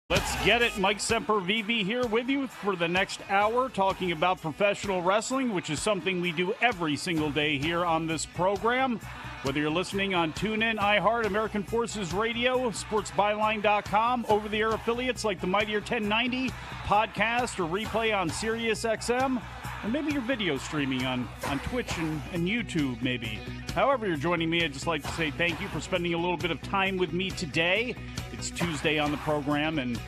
Let's get it. Mike Sempervive here with you for the next hour talking about professional wrestling, which is something we do every single day here on this program. Whether you're listening on TuneIn, iHeart, American Forces Radio, SportsByline.com, over-the-air affiliates like the Mightier 1090 podcast or replay on SiriusXM, or maybe you're video streaming on Twitch and YouTube maybe. However you're joining me, I'd just like to say thank you for spending a little bit of time with me today. It's Tuesday on the program, and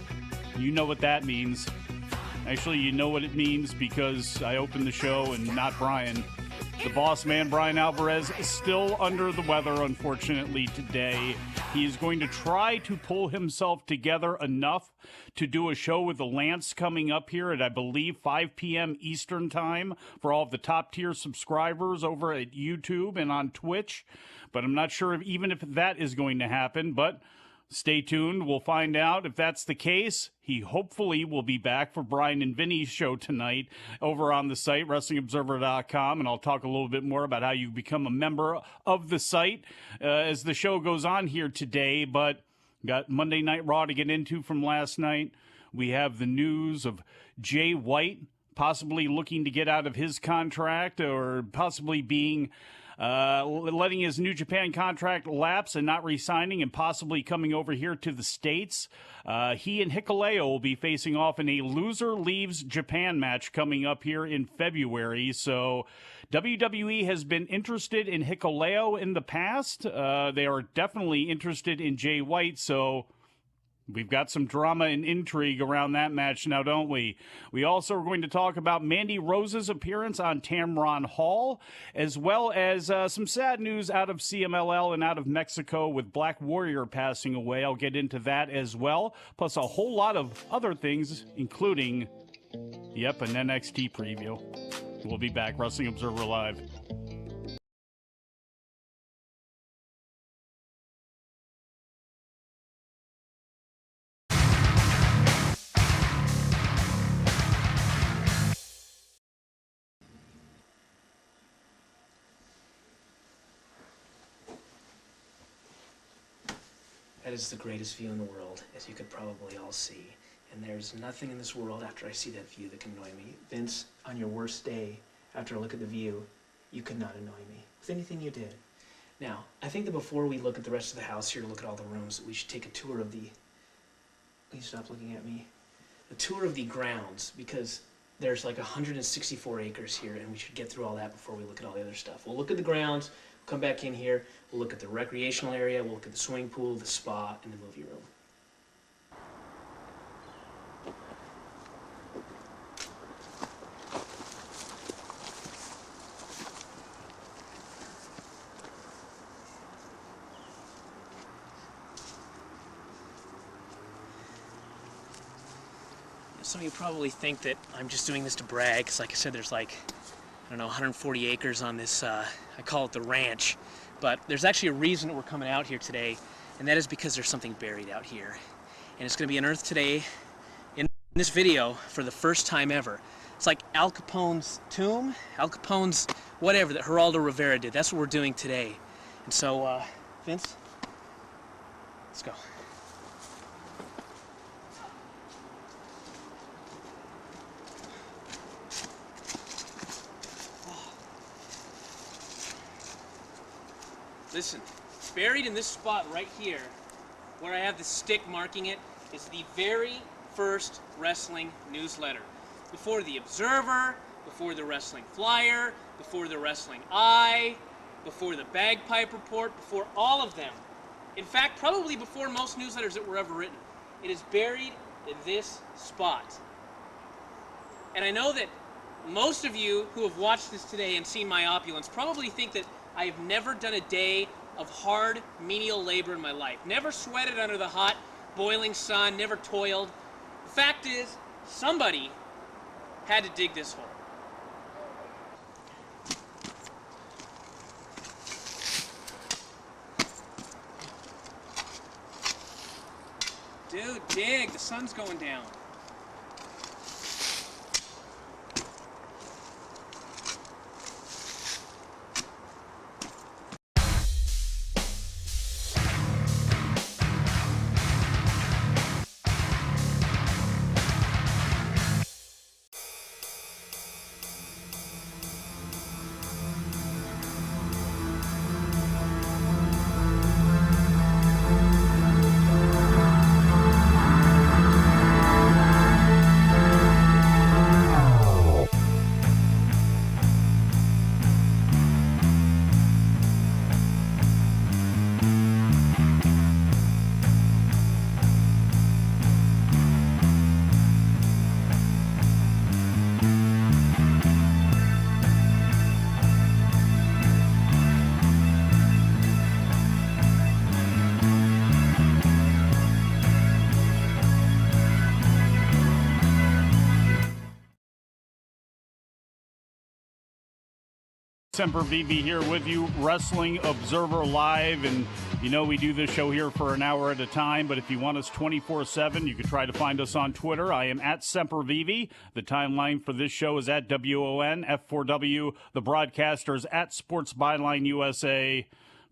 you know what that means. Actually, you know what it means because I opened the show and not Brian. The boss man, Brian Alvarez, is still under the weather, unfortunately, today. He is going to try to pull himself together enough to do a show with the Lance coming up here at, I believe, 5 p.m. Eastern Time for all of the top-tier subscribers over at YouTube and on Twitch. But I'm not sure even if that is going to happen, but stay tuned. We'll find out if that's the case. He hopefully will be back for Brian and Vinny's show tonight over on the site, WrestlingObserver.com, and I'll talk a little bit more about how you become a member of the site as the show goes on here today. But got Monday Night Raw to get into from last night. We have the news of Jay White possibly looking to get out of his contract or possibly being letting his New Japan contract lapse and not re-signing and possibly coming over here to the States. He and Hikuleo will be facing off in a loser leaves Japan match coming up here in February. So WWE has been interested in Hikuleo in the past. They are definitely interested in Jay White. So we've got some drama and intrigue around that match now, don't we? We also are going to talk about Mandy Rose's appearance on Tamron Hall, as well as some sad news out of CMLL and out of Mexico with Black Warrior passing away. I'll get into that as well, plus a whole lot of other things, including, an NXT preview. We'll be back. Wrestling Observer Live. That is the greatest view in the world, as you could probably all see. And there's nothing in this world after I see that view that can annoy me. Vince, on your worst day, after I look at the view, you could not annoy me with anything you did. Now, I think that before we look at the rest of the house here, look at all the rooms, we should take a tour of the... Please stop looking at me. A tour of the grounds, because there's like 164 acres here, and we should get through all that before we look at all the other stuff. We'll look at the grounds, come back in here, we'll look at the recreational area, we'll look at the swimming pool, the spa, and the movie room. Some of you probably think that I'm just doing this to brag, because like I said, there's like, I don't know, 140 acres on this, I call it the ranch. But there's actually a reason that we're coming out here today, and that is because there's something buried out here. And it's going to be unearthed today in this video for the first time ever. It's like Al Capone's tomb, Al Capone's whatever that Geraldo Rivera did. That's what we're doing today. And so, Vince, let's go. Listen, buried in this spot right here, where I have the stick marking it, is the very first wrestling newsletter. Before the Observer, before the Wrestling Flyer, before the Wrestling Eye, before the Bagpipe Report, before all of them. In fact, probably before most newsletters that were ever written. It is buried in this spot. And I know that most of you who have watched this today and seen my opulence probably think that I have never done a day of hard menial labor in my life. Never sweated under the hot, boiling sun, never toiled. The fact is, somebody had to dig this hole. Dude, dig, the sun's going down. Sempervive here with you, Wrestling Observer Live, and you know we do this show here for an hour at a time, but if you want us 24/7, you can try to find us on Twitter. I am at Sempervive. The timeline for this show is at WON, F4W. The broadcasters at Sports Byline USA.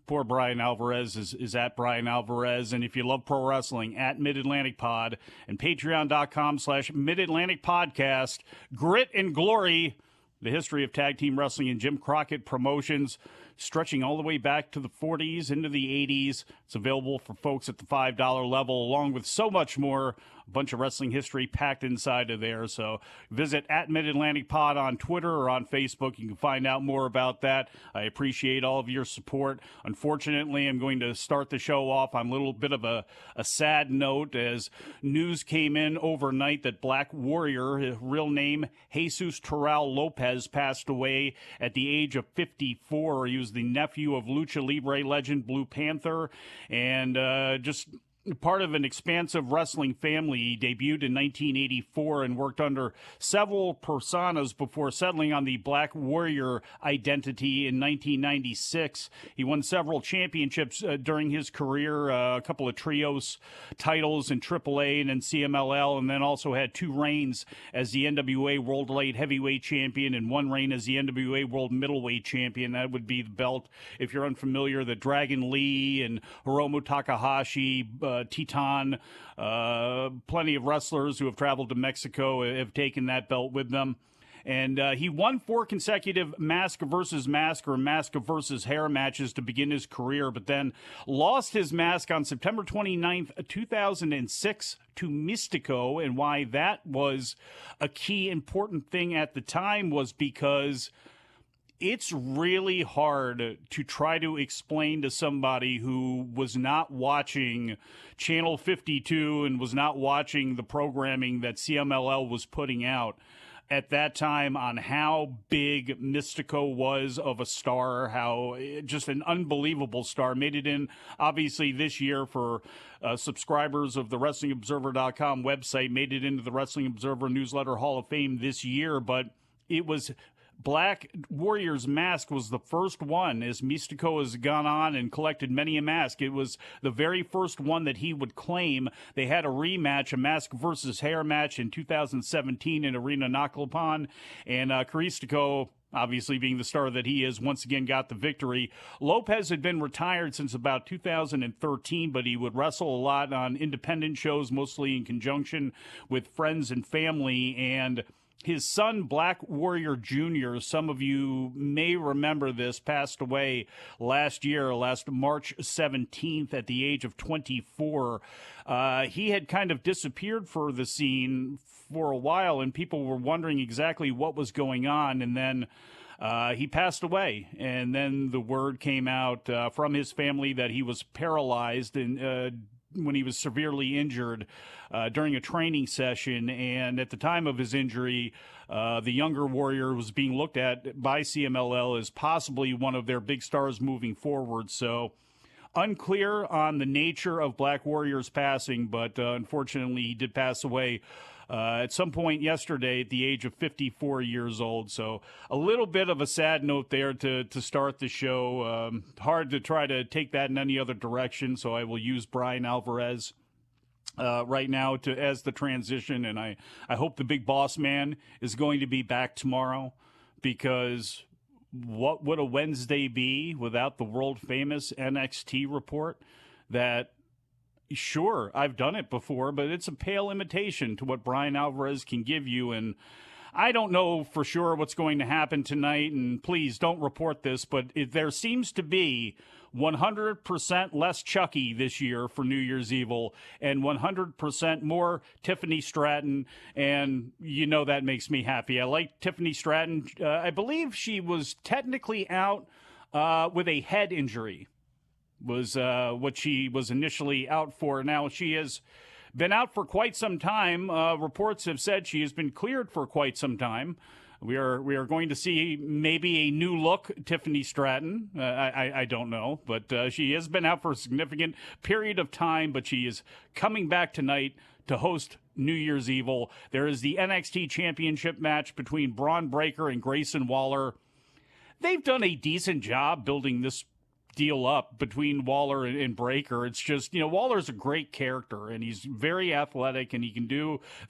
Poor Brian Alvarez is at Brian Alvarez. And if you love pro wrestling, at Mid-Atlantic Pod and patreon.com/Mid-Atlantic Podcast. Grit and Glory, the history of tag team wrestling and Jim Crockett Promotions, stretching all the way back to the 40s into the 80s. It's available for folks at the $5 level, along with so much more. A bunch of wrestling history packed inside of there. So visit at Mid-Atlantic Pod on Twitter or on Facebook. You can find out more about that. I appreciate all of your support. Unfortunately, I'm going to start the show off on a little bit of a sad note, as news came in overnight that Black Warrior, his real name Jesus Terral Lopez, passed away at the age of 54. He was the nephew of Lucha Libre legend Blue Panther, and just part of an expansive wrestling family. He debuted in 1984 and worked under several personas before settling on the Black Warrior identity in 1996. He won several championships during his career, a couple of trios titles in AAA and in CMLL, and then also had 2 reigns as the NWA World Light Heavyweight Champion and 1 reign as the NWA World Middleweight Champion. That would be the belt, if you're unfamiliar, that Dragon Lee and Hiromu Takahashi, Titan, plenty of wrestlers who have traveled to Mexico have taken that belt with them. And he won 4 consecutive mask versus mask or mask versus hair matches to begin his career, but then lost his mask on September 29th, 2006 to Mystico. And why that was a key important thing at the time was because it's really hard to try to explain to somebody who was not watching Channel 52 and was not watching the programming that CMLL was putting out at that time on how big Mystico was of a star, how just an unbelievable star. Made it in, obviously, this year for subscribers of the WrestlingObserver.com website, made it into the Wrestling Observer Newsletter Hall of Fame this year, but it was Black Warrior's mask was the first one, as Mystico has gone on and collected many a mask. It was the very first one that he would claim. They had a rematch, a mask versus hair match in 2017 in Arena Naklopan, and Caristico, obviously being the star that he is, once again got the victory. Lopez had been retired since about 2013, but he would wrestle a lot on independent shows, mostly in conjunction with friends and family, and his son, Black Warrior Jr., some of you may remember this, passed away last March 17th at the age of 24. He had kind of disappeared for the scene for a while, and people were wondering exactly what was going on, and then he passed away. And then the word came out from his family that he was paralyzed and when he was severely injured during a training session. And at the time of his injury, the younger warrior was being looked at by CMLL as possibly one of their big stars moving forward. So unclear on the nature of Black Warrior's passing, but unfortunately he did pass away at some point yesterday at the age of 54 years old. So a little bit of a sad note there to start the show. Hard to try to take that in any other direction, so I will use Brian Alvarez right now as the transition, and I hope the big boss man is going to be back tomorrow, because what would a Wednesday be without the world-famous NXT report that... Sure, I've done it before, but it's a pale imitation to what Brian Alvarez can give you, and I don't know for sure what's going to happen tonight, and please don't report this, but there seems to be 100% less Chucky this year for New Year's Evil and 100% more Tiffany Stratton, and you know that makes me happy. I like Tiffany Stratton. I believe she was technically out with a head injury. Was what she was initially out for. Now, she has been out for quite some time. Reports have said she has been cleared for quite some time. We are going to see maybe a new look Tiffany Stratton. I don't know, but she has been out for a significant period of time, but she is coming back tonight to host New Year's Evil. There is the NXT Championship match between Braun Breaker and Grayson Waller. They've done a decent job building this deal up between Waller and Breaker. It's just, Waller's a great character, and he's very athletic, and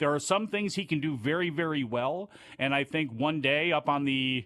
there are some things he can do very, very well, and I think one day up on the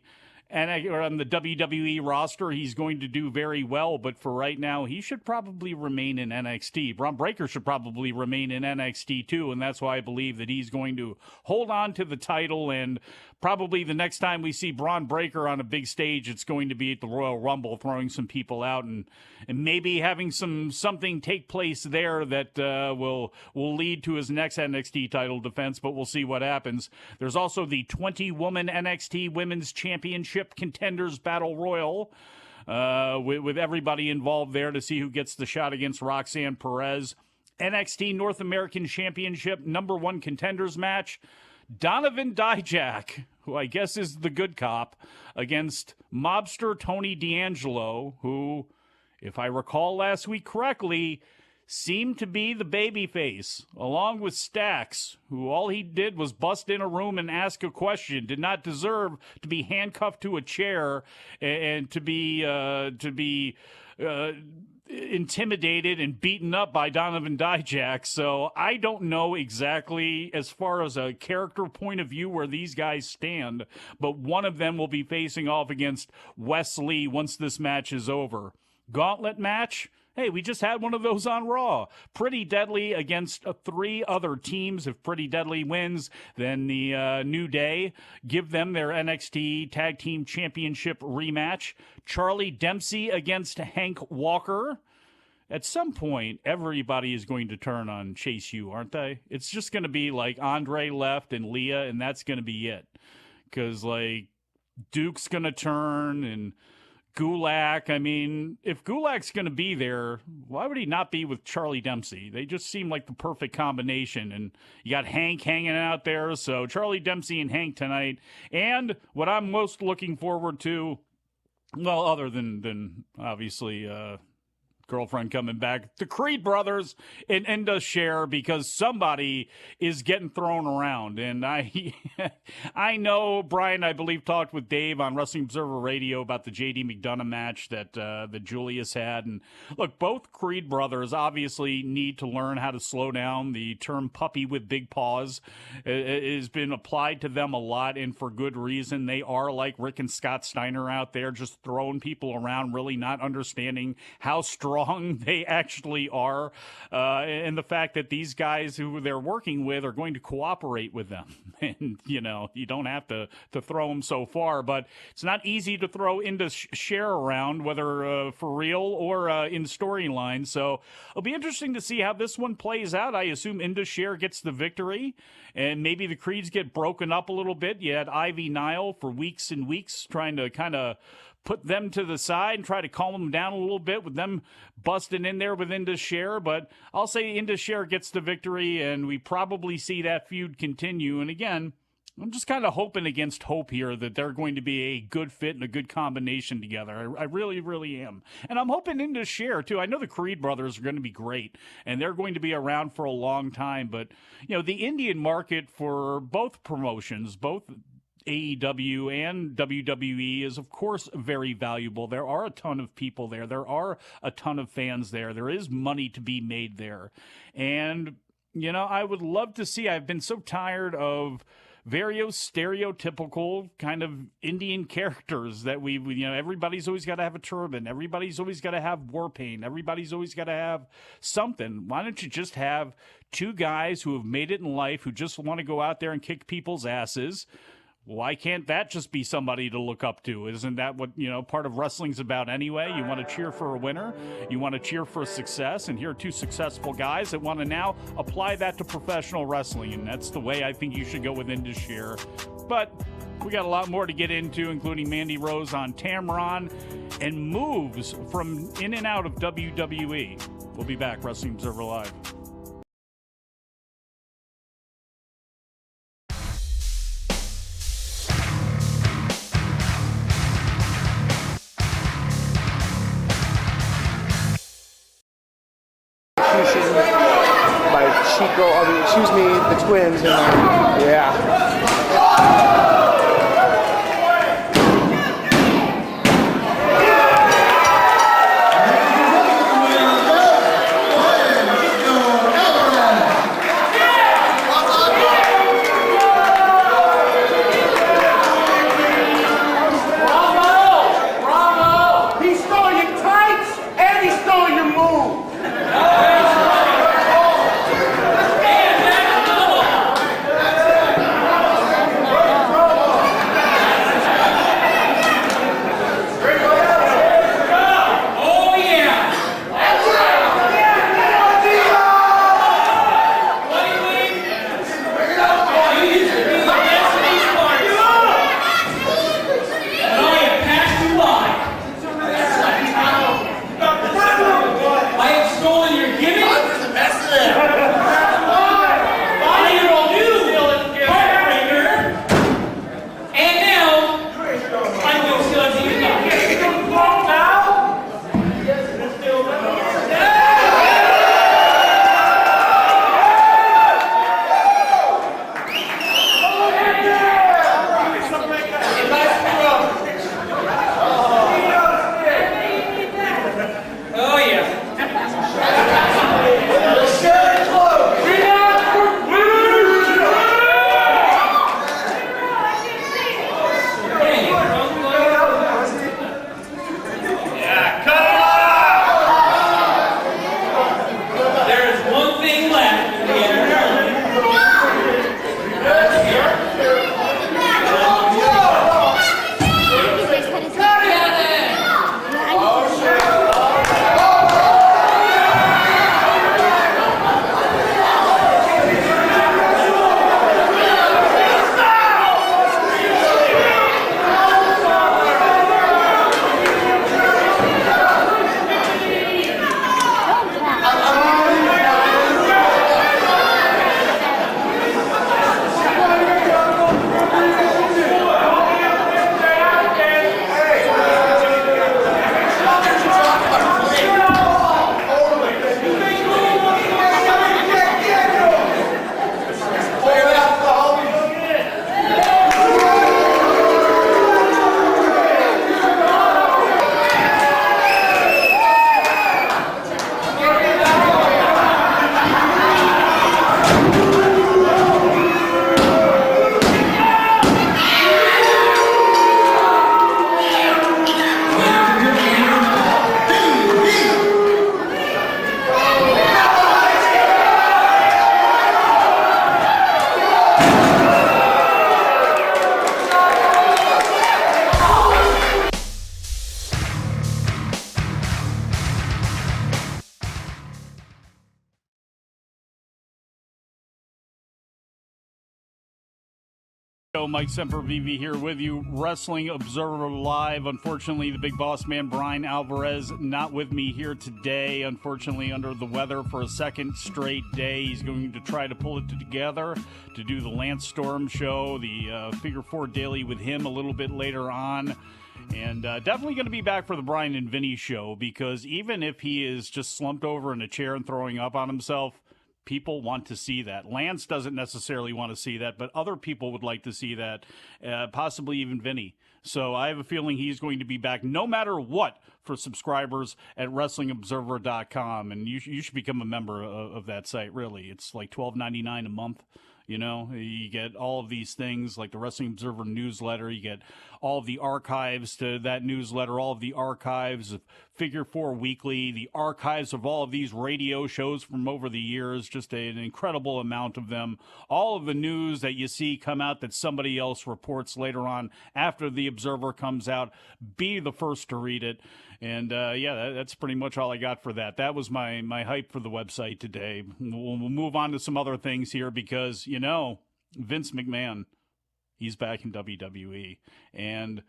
WWE roster, he's going to do very well, but for right now, he should probably remain in NXT. Braun Breaker should probably remain in NXT too, and that's why I believe that he's going to hold on to the title, and probably the next time we see Braun Breaker on a big stage, it's going to be at the Royal Rumble, throwing some people out and maybe having something take place there that will lead to his next NXT title defense, but we'll see what happens. There's also the 20-woman NXT Women's Championship Contenders Battle Royal with everybody involved there to see who gets the shot against Roxanne Perez. NXT North American Championship #1 contenders match. Donovan Dijak, who I guess is the good cop, against mobster Tony D'Angelo, who, if I recall last week correctly, seemed to be the babyface, along with Stax, who all he did was bust in a room and ask a question, did not deserve to be handcuffed to a chair and to be intimidated and beaten up by Donovan Dijak. So I don't know exactly, as far as a character point of view, where these guys stand, but one of them will be facing off against Wes Lee once this match is over. Gauntlet match? Hey, we just had one of those on Raw. Pretty Deadly against 3 other teams. If Pretty Deadly wins, then the New Day give them their NXT Tag Team Championship rematch. Charlie Dempsey against Hank Walker. At some point, everybody is going to turn on Chase U, aren't they? It's just going to be like Andre left and Leah, and that's going to be it. Because, Duke's going to turn, and Gulak. I mean, if Gulak's going to be there, why would he not be with Charlie Dempsey? They just seem like the perfect combination. And you got Hank hanging out there. So Charlie Dempsey and Hank tonight. And what I'm most looking forward to, well, other than obviously girlfriend coming back. The Creed brothers and Cher, because somebody is getting thrown around. And I know Brian, I believe, talked with Dave on Wrestling Observer Radio about the J.D. McDonough match that Julius had. And look, both Creed brothers obviously need to learn how to slow down. The term puppy with big paws has been applied to them a lot, and for good reason. They are like Rick and Scott Steiner out there, just throwing people around, really not understanding how strong they actually are, and the fact that these guys who they're working with are going to cooperate with them. And, you don't have to throw them so far, but it's not easy to throw into Cher around, whether for real or in storyline. So it'll be interesting to see how this one plays out. I assume Indus Sher gets the victory, and maybe the Creeds get broken up a little bit. You had Ivy Nile for weeks and weeks trying to kind of put them to the side and try to calm them down a little bit with them busting in there with Indus Sher. But I'll say Indus Sher gets the victory, and we probably see that feud continue. And again, I'm just kind of hoping against hope here that they're going to be a good fit and a good combination together. I really, really am. And I'm hoping Indus Sher, too. I know the Creed brothers are going to be great, and they're going to be around for a long time. But, the Indian market for both promotions, both AEW and WWE, is of course very valuable. There are a ton of people there. There are a ton of fans there. There is money to be made there. And, I would love to see, I've been so tired of very stereotypical kind of Indian characters that everybody's always got to have a turban. Everybody's always got to have war paint. Everybody's always got to have something. Why don't you just have two guys who have made it in life, who just want to go out there and kick people's asses? Why can't that just be somebody to look up to? Isn't that what, part of wrestling's about anyway? You want to cheer for a winner. You want to cheer for success. And here are two successful guys that want to now apply that to professional wrestling. And that's the way I think you should go with Indus Sher. But we got a lot more to get into, including Mandy Rose on Tamron and moves from in and out of WWE. We'll be back. Wrestling Observer Live. Excuse me, the twins, and yeah. Mike Sempervive here with you, Wrestling Observer Live. Unfortunately, the big boss man, Brian Alvarez, not with me here today. Unfortunately, under the weather for a second straight day. He's going to try to pull it together to do the Lance Storm show, the Figure 4 Daily with him a little bit later on. And definitely going to be back for the Brian and Vinny show, because even if he is just slumped over in a chair and throwing up on himself, people want to see that. Lance doesn't necessarily want to see that, but other people would like to see that, possibly even Vinny. So I have a feeling he's going to be back no matter what for subscribers at WrestlingObserver.com. And you should become a member of that site, really. It's like $12.99 a month. You know, you get all of these things like the Wrestling Observer newsletter. You get all of the archives to that newsletter, all of the archives of Figure 4 Weekly, the archives of all of these radio shows from over the years, just an incredible amount of them. All of the news that you see come out that somebody else reports later on after the Observer comes out, be the first to read it. And, that's pretty much all I got for that. That was my hype for the website today. We'll move on to some other things here because, Vince McMahon, he's back in WWE. And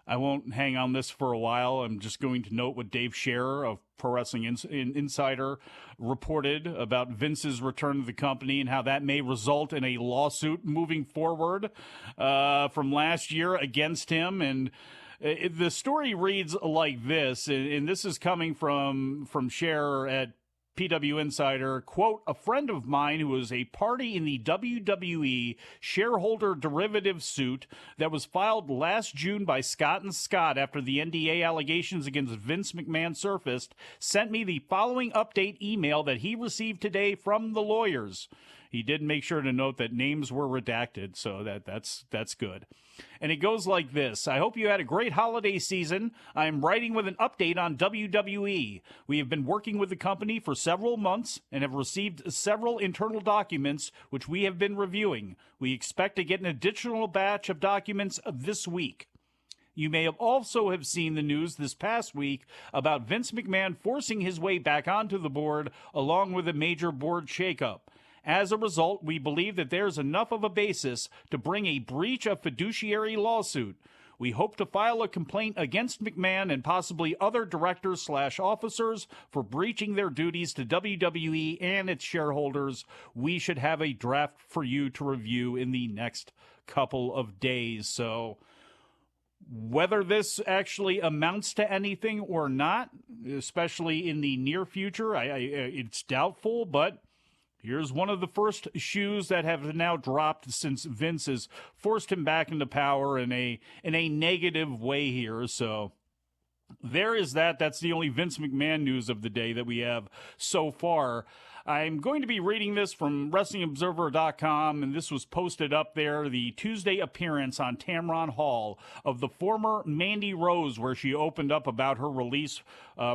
I won't hang on this for a while. I'm just going to note what Dave Scherer of Pro Wrestling Insider reported about Vince's return to the company and how that may result in a lawsuit moving forward from last year against him. And the story reads like this, and this is coming from Scherer at PW Insider, quote, "A friend of mine who was a party in the WWE shareholder derivative suit that was filed last June by Scott & Scott after the NDA allegations against Vince McMahon surfaced, sent me the following update email that he received today from the lawyers." He did make sure to note that names were redacted, so that's good. And it goes like this. "I hope you had a great holiday season. I am writing with an update on WWE. We have been working with the company for several months and have received several internal documents which we have been reviewing. We expect to get an additional batch of documents this week. You may have also have seen the news this past week about Vince McMahon forcing his way back onto the board along with a major board shakeup. As a result, we believe that there's enough of a basis to bring a breach of fiduciary lawsuit. We hope to file a complaint against McMahon and possibly other directors/officers for breaching their duties to WWE and its shareholders. We should have a draft for you to review in the next couple of days." So whether this actually amounts to anything or not, especially in the near future, it's doubtful, but here's one of the first shoes that have now dropped since Vince has forced him back into power in a negative way here. So there is that. That's the only Vince McMahon news of the day that we have so far. I'm going to be reading this from WrestlingObserver.com, and this was posted up there, the Tuesday appearance on Tamron Hall of the former Mandy Rose, where she opened up about her release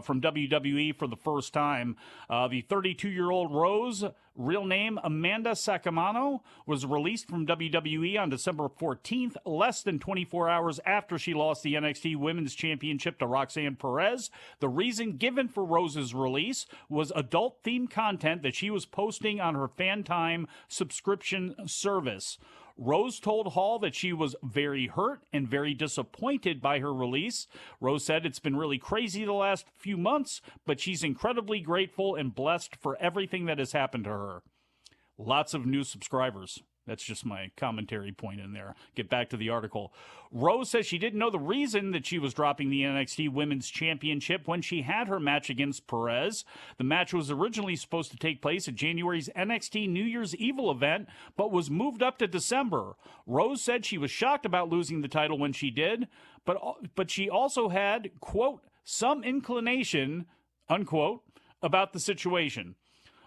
from WWE for the first time. The 32-year-old Rose, real name Amanda Sacamano, was released from WWE on December 14th, less than 24 hours after she lost the NXT Women's Championship to Roxanne Perez. The reason given for Rose's release was adult-themed content that she was posting on her FanTime subscription service. Rose told Hall that she was very hurt and very disappointed by her release. Rose said it's been really crazy the last few months, but she's incredibly grateful and blessed for everything that has happened to her. Lots of new subscribers. That's just my commentary point in there. Get back to the article. Rose says she didn't know the reason that she was dropping the NXT Women's Championship when she had her match against Perez. The match was originally supposed to take place at January's NXT New Year's Evil event, but was moved up to December. Rose said she was shocked about losing the title when she did, but she also had, quote, some inclination, unquote, about the situation.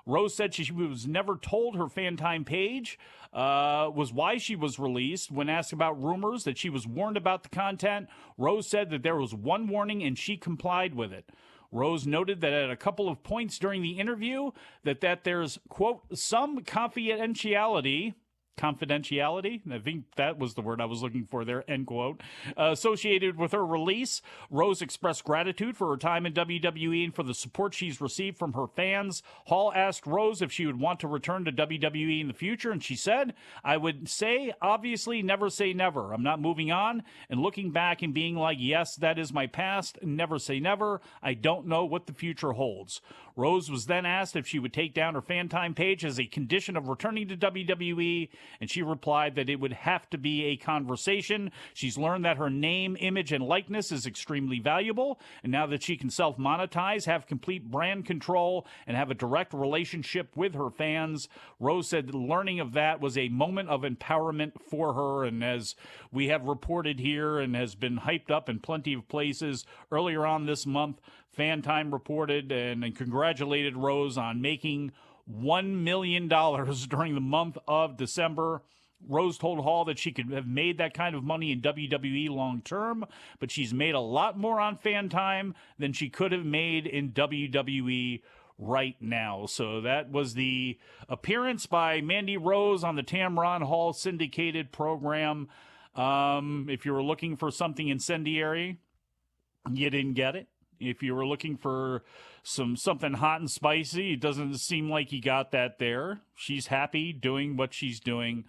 Rose said she was never told her FanTime page was why she was released. When asked about rumors that she was warned about the content, Rose said that there was one warning and she complied with it. Rose noted that at a couple of points during the interview that there's, quote, some confidentiality, confidentiality, I think that was the word I was looking for there, end quote. Associated with her release, Rose expressed gratitude for her time in WWE and for the support she's received from her fans. Hall asked Rose if she would want to return to WWE in the future, and she said, "I would say, obviously, never say never. I'm not moving on and looking back and being like, yes, that is my past. Never say never. I don't know what the future holds." Rose was then asked if she would take down her fan time page as a condition of returning to WWE, and she replied that it would have to be a conversation. She's learned that her name, image, and likeness is extremely valuable, and now that she can self-monetize, have complete brand control, and have a direct relationship with her fans, Rose said learning of that was a moment of empowerment for her, and as we have reported here and has been hyped up in plenty of places earlier on this month, Fan Time reported and congratulated Rose on making $1 million during the month of December. Rose told Hall that she could have made that kind of money in WWE long term, but she's made a lot more on Fan Time than she could have made in WWE right now. So that was the appearance by Mandy Rose on the Tamron Hall syndicated program. If you were looking for something incendiary, you didn't get it. If you were looking for something hot and spicy, it doesn't seem like you got that there. She's happy doing what she's doing.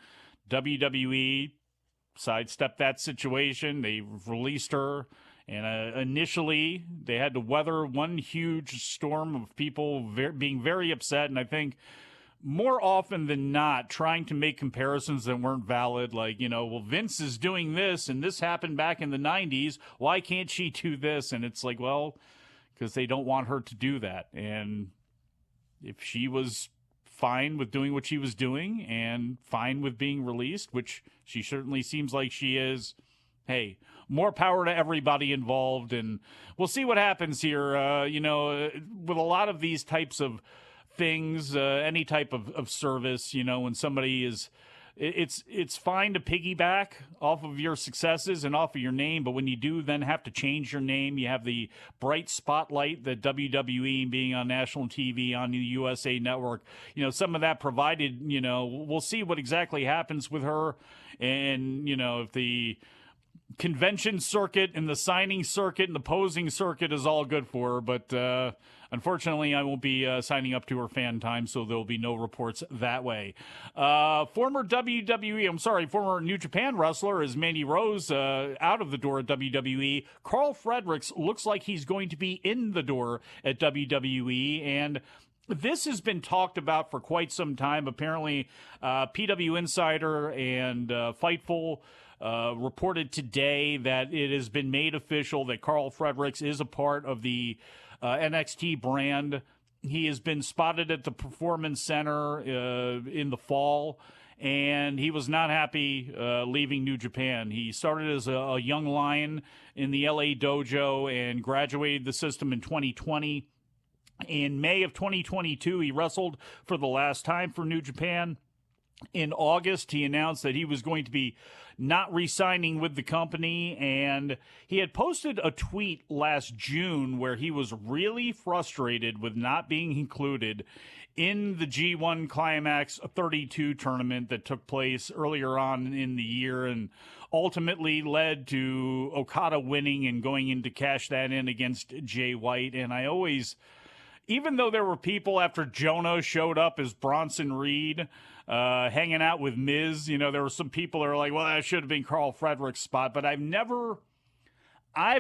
WWE sidestepped that situation. They released her, and initially they had to weather one huge storm of people being very upset, and I think more often than not trying to make comparisons that weren't valid, like, well, Vince is doing this and this happened back in the 90s, why can't she do this? And it's like, well, because they don't want her to do that. And if she was fine with doing what she was doing and fine with being released, which she certainly seems like she is, hey, more power to everybody involved. And we'll see what happens here. With a lot of these types of things, any type of service, when somebody is, it's fine to piggyback off of your successes and off of your name, but when you do then have to change your name, you have the bright spotlight that WWE being on national TV on the USA Network, some of that provided, we'll see what exactly happens with her. And, if the convention circuit and the signing circuit and the posing circuit is all good for her, but unfortunately, I won't be signing up to her Fan Time, so there'll be no reports that way. Former New Japan wrestler is Mandy Rose out of the door at WWE. Carl Fredericks looks like he's going to be in the door at WWE, and this has been talked about for quite some time. Apparently, PW Insider and Fightful reported today that it has been made official that Carl Fredericks is a part of the NXT brand. He has been spotted at the Performance Center in the fall, and he was not happy leaving New Japan. He started as a young lion in the LA dojo and graduated the system in 2020. In May of 2022, he wrestled for the last time for New Japan. In August, he announced that he was going to be not re-signing with the company, and he had posted a tweet last June where he was really frustrated with not being included in the G1 Climax 32 tournament that took place earlier on in the year and ultimately led to Okada winning and going in to cash that in against Jay White. And I always, even though there were people after Jonah showed up as Bronson Reed, hanging out with Miz, there were some people that are like, well, that should have been Carl Fredericks' spot, but I've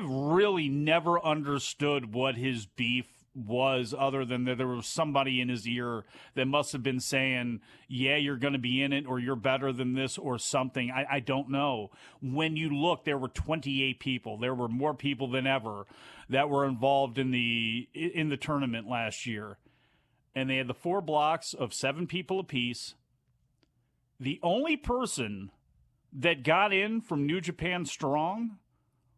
really never understood what his beef was, other than that there was somebody in his ear that must have been saying, yeah, you're going to be in it, or you're better than this, or something. I don't know. When you look, there were 28 people. There were more people than ever that were involved in the tournament last year. And they had the 4 blocks of 7 people apiece. The only person that got in from New Japan Strong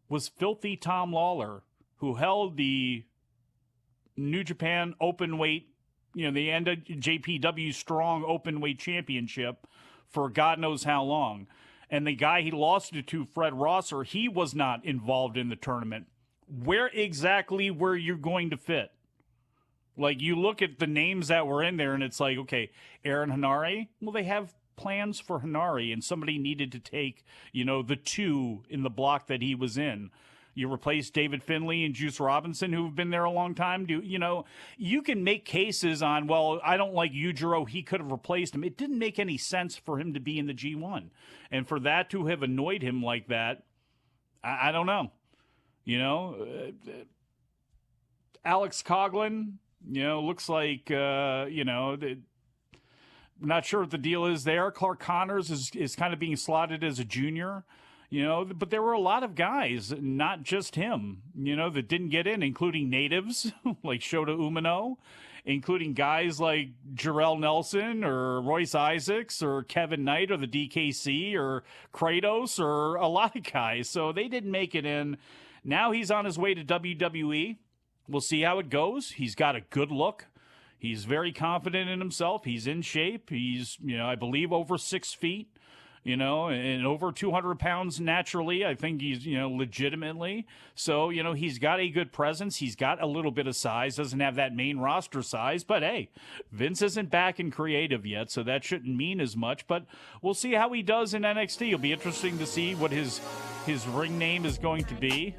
was Filthy Tom Lawler, who held the New Japan Openweight, the NJPW Strong Openweight Championship for God knows how long. And the guy he lost it to, Fred Rosser, he was not involved in the tournament. Where exactly were you going to fit? Like, you look at the names that were in there, and it's like, okay, Aaron Hanare, well, they have plans for Hanari and somebody needed to take, the 2 in the block that he was in. You replace David Finley and Juice Robinson, who've been there a long time. You can make cases on, well, I don't like Yujiro. He could have replaced him. It didn't make any sense for him to be in the G1. And for that to have annoyed him like that, I don't know. Alex Coughlin, looks like, not sure what the deal is there. Clark Connors is kind of being slotted as a junior. But there were a lot of guys, not just him, that didn't get in, including natives like Shota Umino, including guys like Jarrell Nelson or Royce Isaacs or Kevin Knight or the DKC or Kratos or a lot of guys. So they didn't make it in. Now he's on his way to WWE. We'll see how it goes. He's got a good look. He's very confident in himself. He's in shape. He's, I believe over 6 feet. And over 200 pounds naturally. I think he's, legitimately. So, he's got a good presence. He's got a little bit of size. Doesn't have that main roster size. But, hey, Vince isn't back in creative yet, so that shouldn't mean as much. But we'll see how he does in NXT. It'll be interesting to see what his ring name is going to be.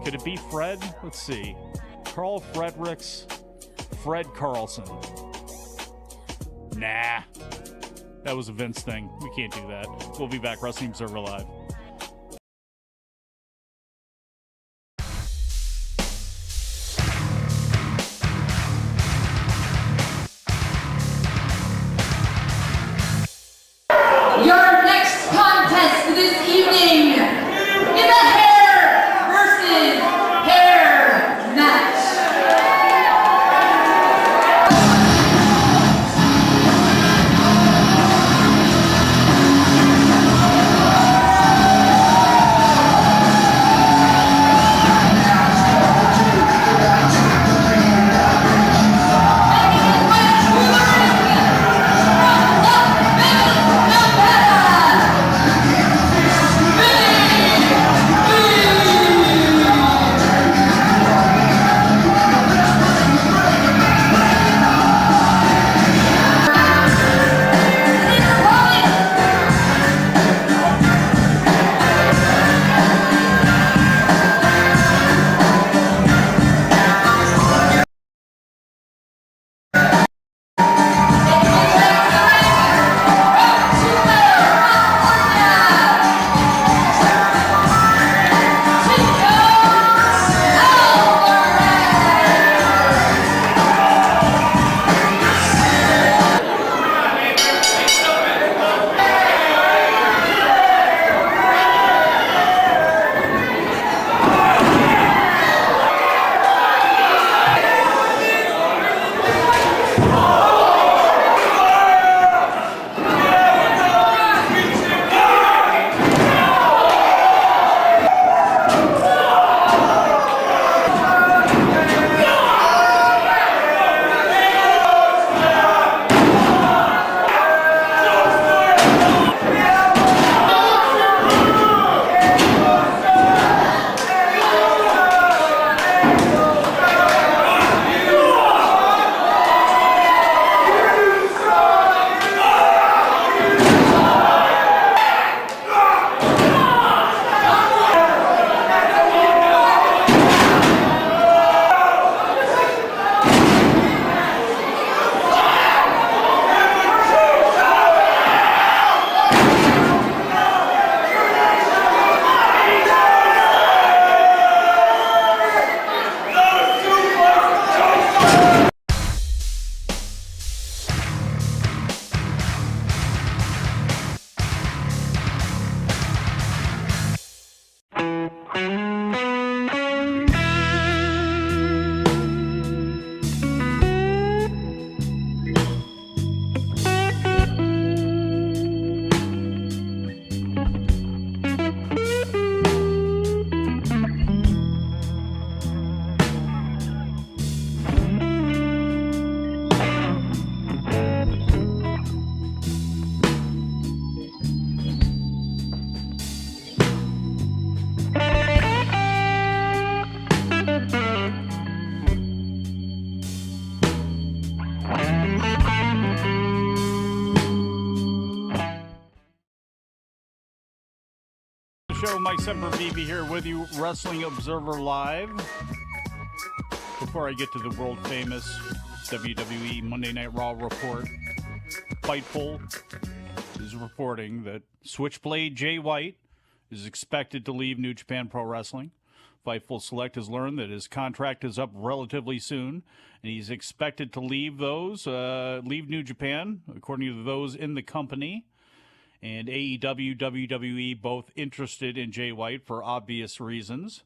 Could it be Fred? Let's see. Carl Fredericks. Fred Carlson. Nah. That was a Vince thing. We can't do that. We'll be back. Wrestling Observer Live. Your next contest this evening is a hair versus hair match. Mike Sempervive here with you, Wrestling Observer Live. Before I get to the world-famous WWE Monday Night Raw report, Fightful is reporting that Switchblade Jay White is expected to leave New Japan Pro Wrestling. Fightful Select has learned that his contract is up relatively soon, and he's expected to leave New Japan, according to those in the company. And AEW, WWE, both interested in Jay White for obvious reasons.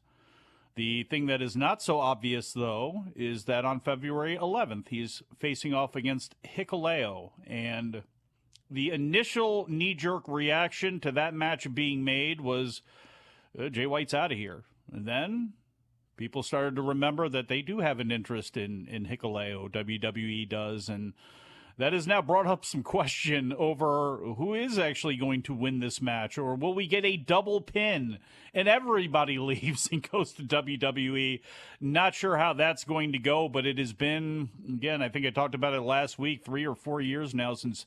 The thing that is not so obvious, though, is that on February 11th, he's facing off against Hikuleo. And the initial knee-jerk reaction to that match being made was, Jay White's out of here. And then people started to remember that they do have an interest in Hikuleo, WWE does, and that has now brought up some question over who is actually going to win this match, or will we get a double pin and everybody leaves and goes to WWE? Not sure how that's going to go, but it has been, again, I think I talked about it last week, 3 or 4 years now since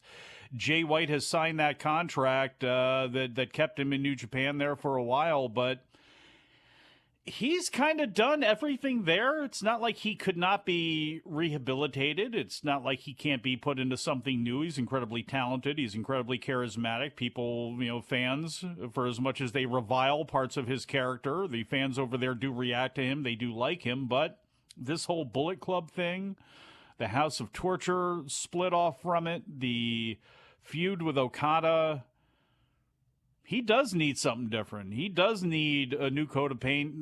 Jay White has signed that contract that kept him in New Japan there for a while, but he's kind of done everything there. It's not like he could not be rehabilitated. It's not like he can't be put into something new. He's incredibly talented. He's incredibly charismatic. People, fans, for as much as they revile parts of his character, the fans over there do react to him. They do like him. But this whole Bullet Club thing, the House of Torture split off from it, the feud with Okada, he does need something different. He does need a new coat of paint,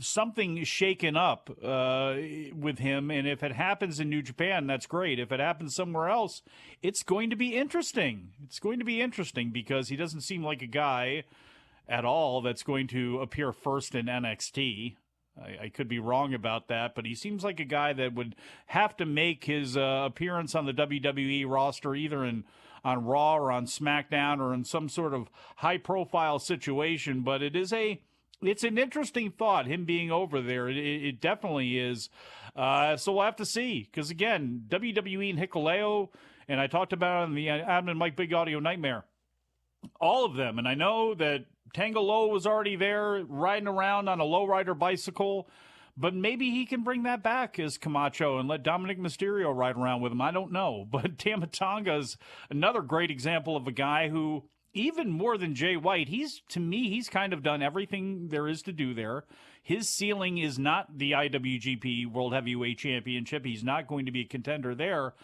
something shaken up with him. And if it happens in New Japan, that's great. If it happens somewhere else, it's going to be interesting. It's going to be interesting because he doesn't seem like a guy at all that's going to appear first in NXT. I could be wrong about that, but he seems like a guy that would have to make his appearance on the WWE roster either on Raw or on SmackDown or in some sort of high-profile situation. But it's an interesting thought, him being over there. It definitely is. So we'll have to see. Because, again, WWE and Hikuleo, and I talked about it in the Adam and Mike Big Audio Nightmare, all of them. And I know that Tangaloa was already there riding around on a lowrider bicycle, but maybe he can bring that back as Camacho and let Dominic Mysterio ride around with him. I don't know. But Tama Tonga is another great example of a guy who, even more than Jay White, to me, he's kind of done everything there is to do there. His ceiling is not the IWGP World Heavyweight Championship. He's not going to be a contender there.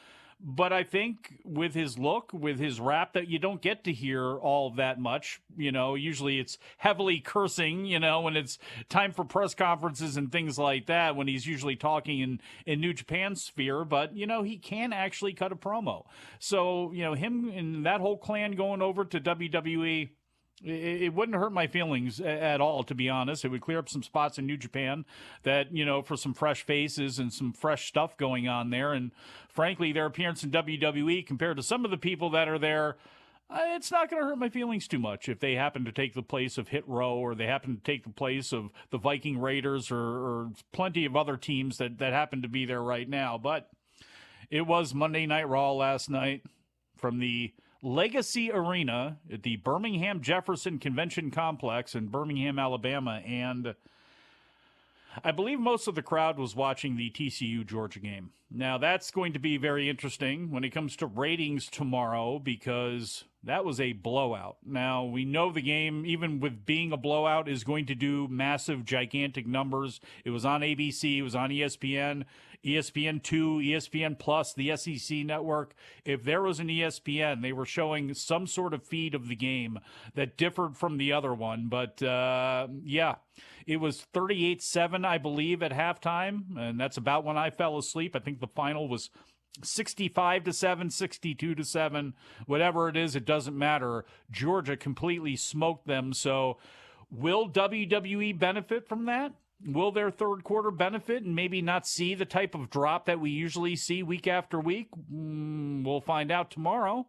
But I think with his look, with his rap, that you don't get to hear all that much. Usually it's heavily cursing, when it's time for press conferences and things like that, when he's usually talking in New Japan sphere. But, he can actually cut a promo. So, him and that whole clan going over to WWE, it wouldn't hurt my feelings at all, to be honest. It would clear up some spots in New Japan that, for some fresh faces and some fresh stuff going on there. And frankly, their appearance in WWE compared to some of the people that are there, it's not going to hurt my feelings too much if they happen to take the place of Hit Row or they happen to take the place of the Viking Raiders or plenty of other teams that happen to be there right now. But it was Monday Night Raw last night from the Legacy Arena at the Birmingham Jefferson Convention Complex in Birmingham, Alabama, and I believe most of the crowd was watching the TCU-Georgia game. Now, that's going to be very interesting when it comes to ratings tomorrow because that was a blowout. Now, we know the game, even with being a blowout, is going to do massive, gigantic numbers. It was on ABC, it was on ESPN, ESPN2, ESPN Plus, the SEC network. If there was an ESPN, they were showing some sort of feed of the game that differed from the other one. But, yeah, it was 38-7, I believe, at halftime, and that's about when I fell asleep. I think the final was 65-7, 62-7, whatever it is, it doesn't matter. Georgia completely smoked them. So will WWE benefit from that? Will their third quarter benefit and maybe not see the type of drop that we usually see week after week? We'll find out tomorrow,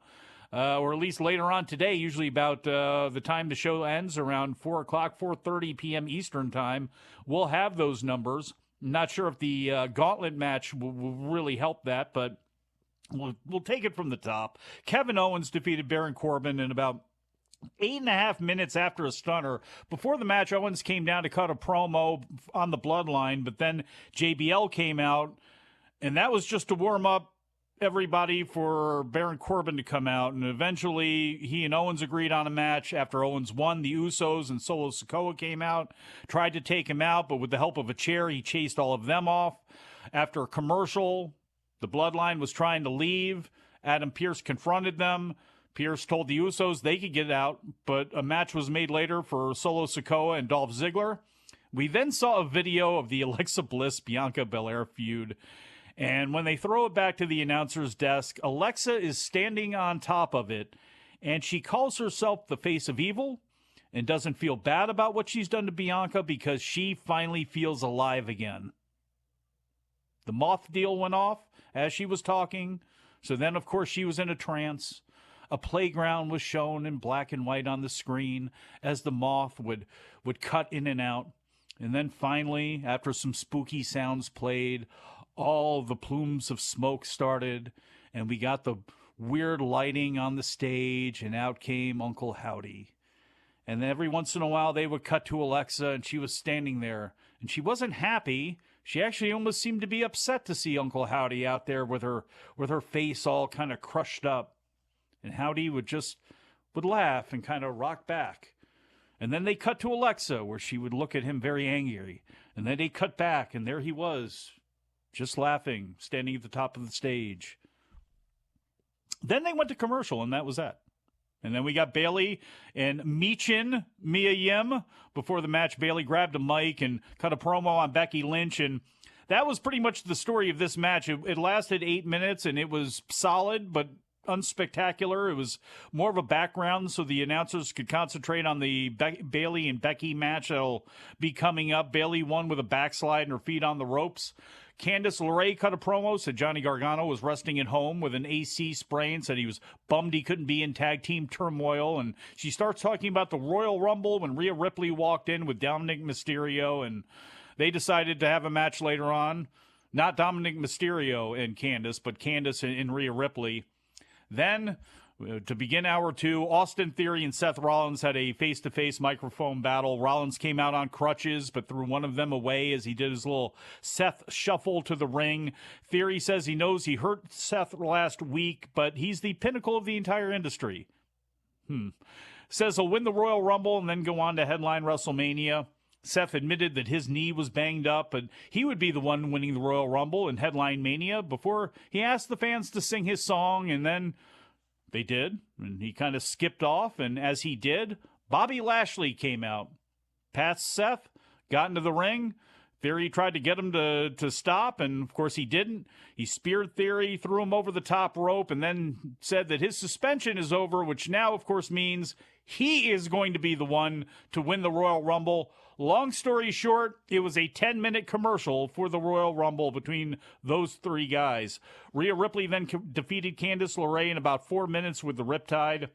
or at least later on today, usually about the time the show ends, around 4 o'clock, 4:30 p.m. Eastern time. We'll have those numbers. Not sure if the gauntlet match will really help that, but we'll take it from the top. Kevin Owens defeated Baron Corbin in about 8.5 minutes after a stunner. Before the match, Owens came down to cut a promo on the Bloodline, but then JBL came out, and that was just to warm up everybody for Baron Corbin to come out. And eventually, he and Owens agreed on a match. After Owens won, the Usos and Solo Sikoa came out, tried to take him out, but with the help of a chair, he chased all of them off. After a commercial, the Bloodline was trying to leave. Adam Pearce confronted them. Pearce told the Usos they could get out, but a match was made later for Solo Sikoa and Dolph Ziggler. We then saw a video of the Alexa Bliss-Bianca Belair feud, and when they throw it back to the announcer's desk, Alexa is standing on top of it, and she calls herself the face of evil and doesn't feel bad about what she's done to Bianca because she finally feels alive again. The moth deal went off as she was talking, so then, of course, she was in a trance. A playground was shown in black and white on the screen as the moth would cut in and out. And then finally, after some spooky sounds played, all the plumes of smoke started, and we got the weird lighting on the stage, and out came Uncle Howdy. And then every once in a while, they would cut to Alexa, and she was standing there. And she wasn't happy. She actually almost seemed to be upset to see Uncle Howdy out there with her face all kind of crushed up. And Howdy would laugh and kind of rock back. And then they cut to Alexa, where she would look at him very angry. And then they cut back, and there he was, just laughing, standing at the top of the stage. Then they went to commercial, and that was that. And then we got Bayley and Mia Yim. Before the match, Bayley grabbed a mic and cut a promo on Becky Lynch, and that was pretty much the story of this match. It lasted 8 minutes, and it was solid, but unspectacular. It was more of a background so the announcers could concentrate on the Bayley and Becky match that'll be coming up. Bayley won with a backslide and her feet on the ropes. Candice LeRae cut a promo, said Johnny Gargano was resting at home with an AC sprain, said he was bummed he couldn't be in tag team turmoil, and she starts talking about the Royal Rumble when Rhea Ripley walked in with Dominic Mysterio, and they decided to have a match later on. Not Dominic Mysterio and Candice, but Candice and Rhea Ripley. Then, to begin hour two, Austin Theory and Seth Rollins had a face-to-face microphone battle. Rollins came out on crutches, but threw one of them away as he did his little Seth shuffle to the ring. Theory says he knows he hurt Seth last week, but he's the pinnacle of the entire industry. Says he'll win the Royal Rumble and then go on to headline WrestleMania. Seth admitted that his knee was banged up, but he would be the one winning the Royal Rumble and headline Mania before he asked the fans to sing his song, and then they did, and he kind of skipped off, and as he did, Bobby Lashley came out, passed Seth, got into the ring. Theory tried to get him to stop, and of course he didn't. He speared Theory, threw him over the top rope, and then said that his suspension is over, which now, of course, means he is going to be the one to win the Royal Rumble. Long story short, it was a 10-minute commercial for the Royal Rumble between those three guys. Rhea Ripley then defeated Candice LeRae in about 4 minutes with the Riptide.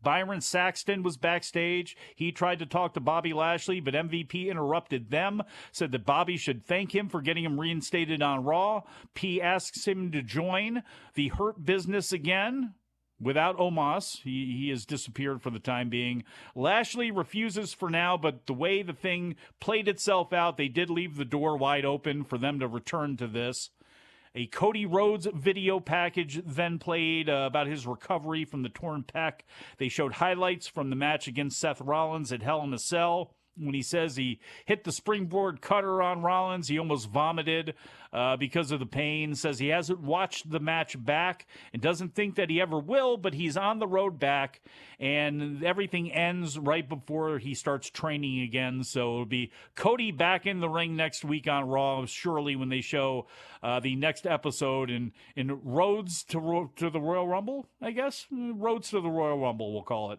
Byron Saxton was backstage. He tried to talk to Bobby Lashley, but MVP interrupted them, said that Bobby should thank him for getting him reinstated on Raw. P asks him to join the Hurt Business again. Without Omos, he has disappeared for the time being. Lashley refuses for now, but the way the thing played itself out, they did leave the door wide open for them to return to this. A Cody Rhodes video package then played about his recovery from the torn pec. They showed highlights from the match against Seth Rollins at Hell in a Cell. When he says he hit the springboard cutter on Rollins, he almost vomited because of the pain. Says he hasn't watched the match back and doesn't think that he ever will, but he's on the road back, and everything ends right before he starts training again. So it'll be Cody back in the ring next week on Raw, surely, when they show the next episode in Roads to the Royal Rumble, I guess? Roads to the Royal Rumble, we'll call it.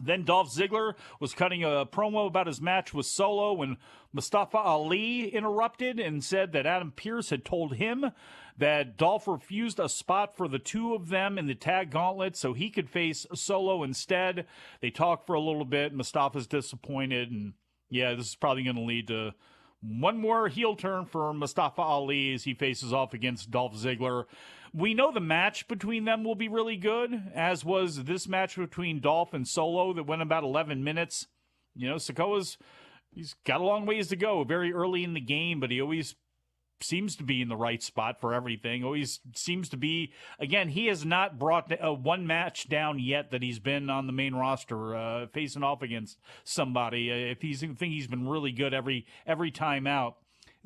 Then Dolph Ziggler was cutting a promo about his match with Solo when Mustafa Ali interrupted and said that Adam Pearce had told him that Dolph refused a spot for the two of them in the tag gauntlet so he could face Solo instead. They talked for a little bit. Mustafa's disappointed, and yeah, this is probably going to lead to one more heel turn for Mustafa Ali as he faces off against Dolph Ziggler. We know the match between them will be really good, as was this match between Dolph and Solo that went about 11 minutes. You know, he's got a long ways to go, very early in the game, but he always seems to be in the right spot for everything. Always seems to be, again, he has not brought one match down yet that he's been on the main roster facing off against somebody. If he's been really good every time out.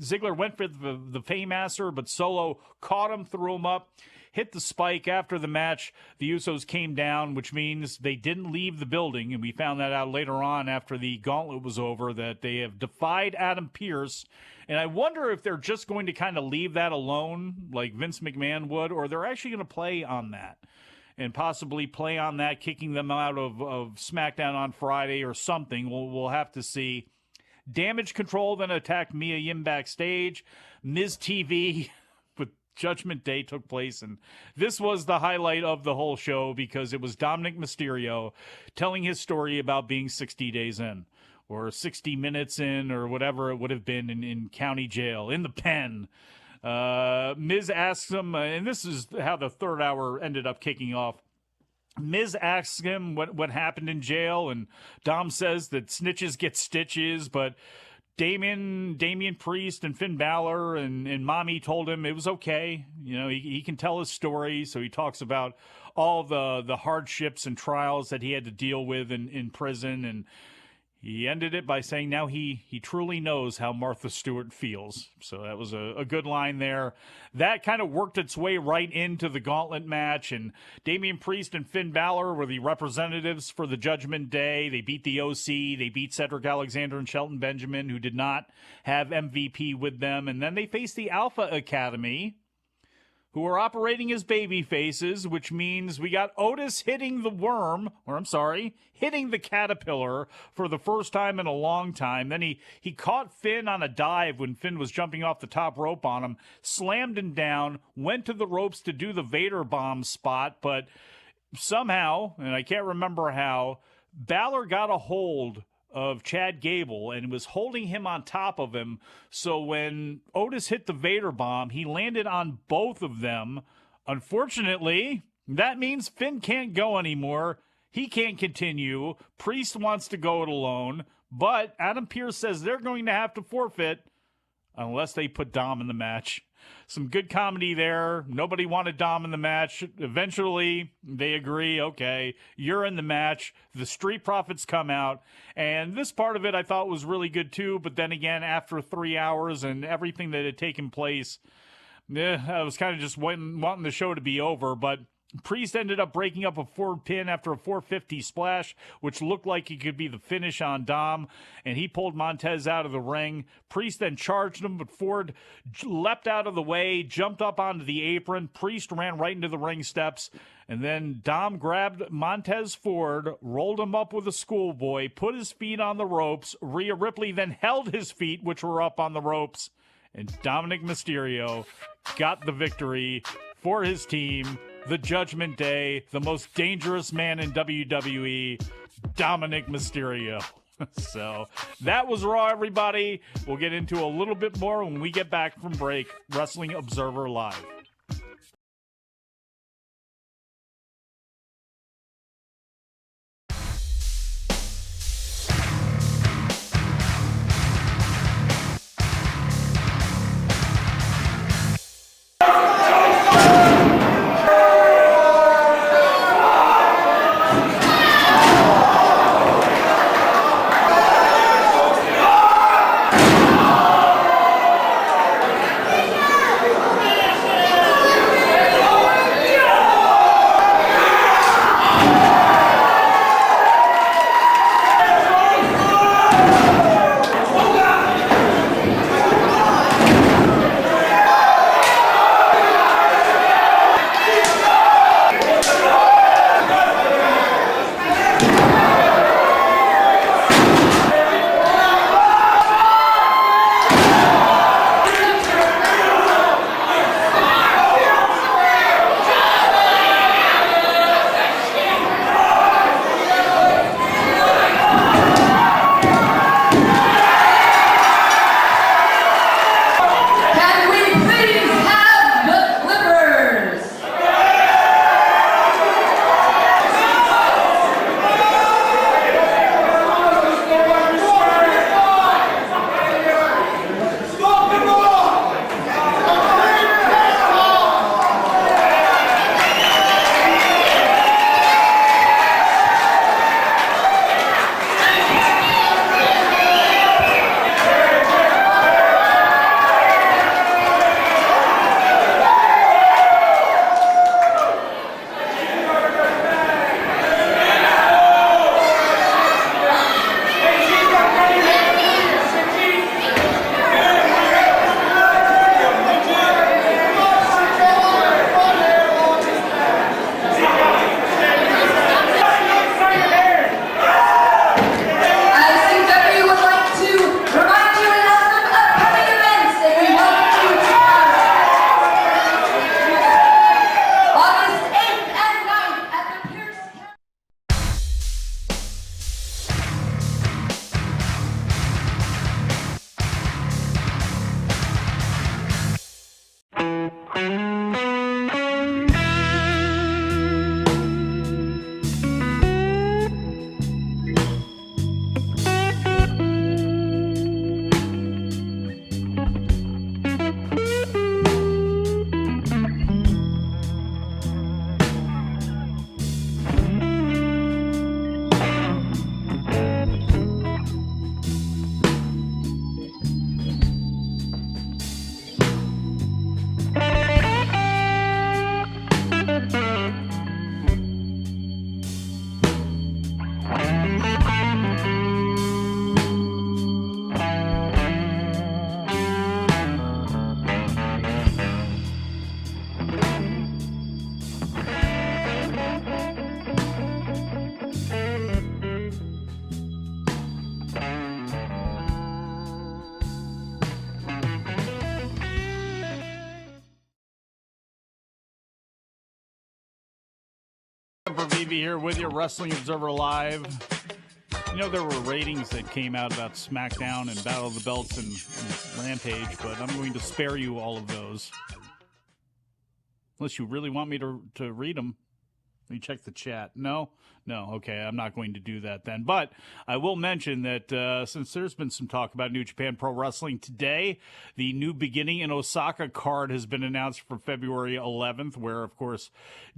Ziggler went for the Paymaster, but Solo caught him, threw him up, hit the spike. After the match, the Usos came down, which means they didn't leave the building, and we found that out later on after the gauntlet was over, that they have defied Adam Pearce. And I wonder if they're just going to kind of leave that alone like Vince McMahon would, or they're actually going to play on that and possibly play on that, kicking them out of SmackDown on Friday or something. We'll have to see. Damage Control then attacked Mia Yim backstage. Miz TV with Judgment Day took place, and this was the highlight of the whole show because it was Dominic Mysterio telling his story about being 60 days in, or 60 minutes in, or whatever it would have been in county jail, in the pen. Miz asks him, and this is how the third hour ended up kicking off. Miz asks him what happened in jail, and Dom says that snitches get stitches, but Damian Priest and Finn Balor and Mommy told him it was okay. You know, he can tell his story, so he talks about all the hardships and trials that he had to deal with in prison, and he ended it by saying now he truly knows how Martha Stewart feels. So that was a good line there. That kind of worked its way right into the gauntlet match, and Damian Priest and Finn Balor were the representatives for the Judgment Day. They beat the OC. They beat Cedric Alexander and Shelton Benjamin, who did not have MVP with them. And then they faced the Alpha Academy, who are operating as baby faces, which means we got Otis hitting the caterpillar for the first time in a long time. Then he caught Finn on a dive when Finn was jumping off the top rope on him, slammed him down, went to the ropes to do the Vader bomb spot, but somehow, and I can't remember how, Balor got a hold of Chad Gable and was holding him on top of him. So when Otis hit the Vader bomb, he landed on both of them. Unfortunately, that means Finn can't go anymore. He can't continue. Priest wants to go it alone, but Adam Pearce says they're going to have to forfeit unless they put Dom in the match. Some good comedy there. Nobody wanted Dom in the match. Eventually, they agree, okay, you're in the match. The Street Profits come out. And this part of it I thought was really good too. But then again, after 3 hours and everything that had taken place, I was kind of just wanting the show to be over. But Priest ended up breaking up a Ford pin after a 450 splash, which looked like it could be the finish on Dom, and he pulled Montez out of the ring. Priest then charged him, but Ford leapt out of the way, jumped up onto the apron. Priest ran right into the ring steps, and then Dom grabbed Montez Ford, rolled him up with a schoolboy, put his feet on the ropes. Rhea Ripley then held his feet, which were up on the ropes, and Dominic Mysterio got the victory for his team. The Judgment Day, the most dangerous man in WWE, Dominic Mysterio. So that was Raw, everybody. We'll get into a little bit more when we get back from break. Wrestling Observer Live. Sempervive here with you, Wrestling Observer Live. You know, there were ratings that came out about SmackDown and Battle of the Belts and Rampage, but I'm going to spare you all of those. Unless you really want me to read them. Let me check the chat. No? No, okay, I'm not going to do that then. But I will mention that since there's been some talk about New Japan Pro Wrestling today, the New Beginning in Osaka card has been announced for February 11th, where, of course,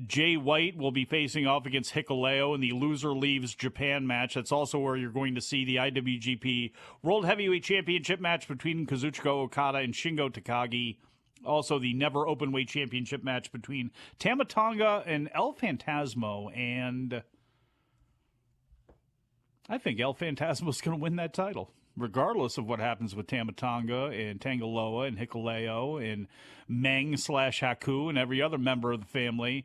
Jay White will be facing off against Hikuleo in the Loser Leaves Japan match. That's also where you're going to see the IWGP World Heavyweight Championship match between Kazuchika Okada and Shingo Takagi. Also, the Never Openweight Championship match between Tama Tonga and El Phantasmo. And I think El Phantasmo is going to win that title, regardless of what happens with Tama Tonga and Tangaloa and Hikuleo and Meng/Haku and every other member of the family.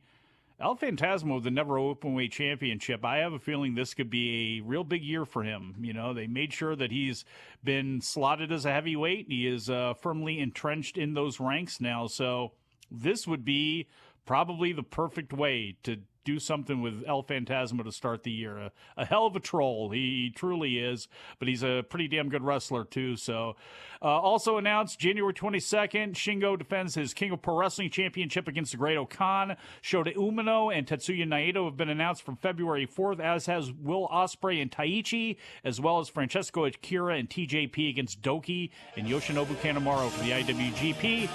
El Phantasmo, the Never Openweight Championship, I have a feeling this could be a real big year for him. You know, they made sure that he's been slotted as a heavyweight. He is firmly entrenched in those ranks now. So this would be probably the perfect way to do something with El Phantasmo to start the year. A hell of a troll. He truly is, but he's a pretty damn good wrestler too. So also announced January 22nd, Shingo defends his King of Pro Wrestling Championship against the Great Khan. Shota Umino and Tetsuya Naito have been announced for February 4th, as has Will Ospreay and Taichi, as well as Francesco Akira and TJP against Doki and Yoshinobu Kanemaru for the IWGP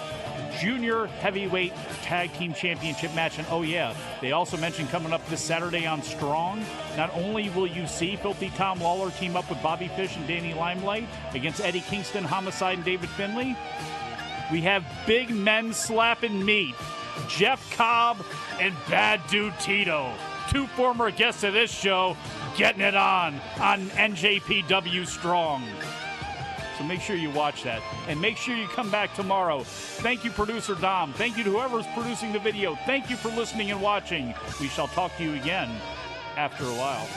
Junior Heavyweight Tag Team Championship match. And oh yeah, they also mentioned coming up this Saturday on Strong, not only will you see Filthy Tom Lawler team up with Bobby Fish and Danny Limelight against Eddie Kingston, Homicide, and David Finlay, we have big men slapping meat, Jeff Cobb and Bad Dude Tito, two former guests of this show, getting it on NJPW Strong. So make sure you watch that. And make sure you come back tomorrow. Thank you, Producer Dom. Thank you to whoever's producing the video. Thank you for listening and watching. We shall talk to you again after a while.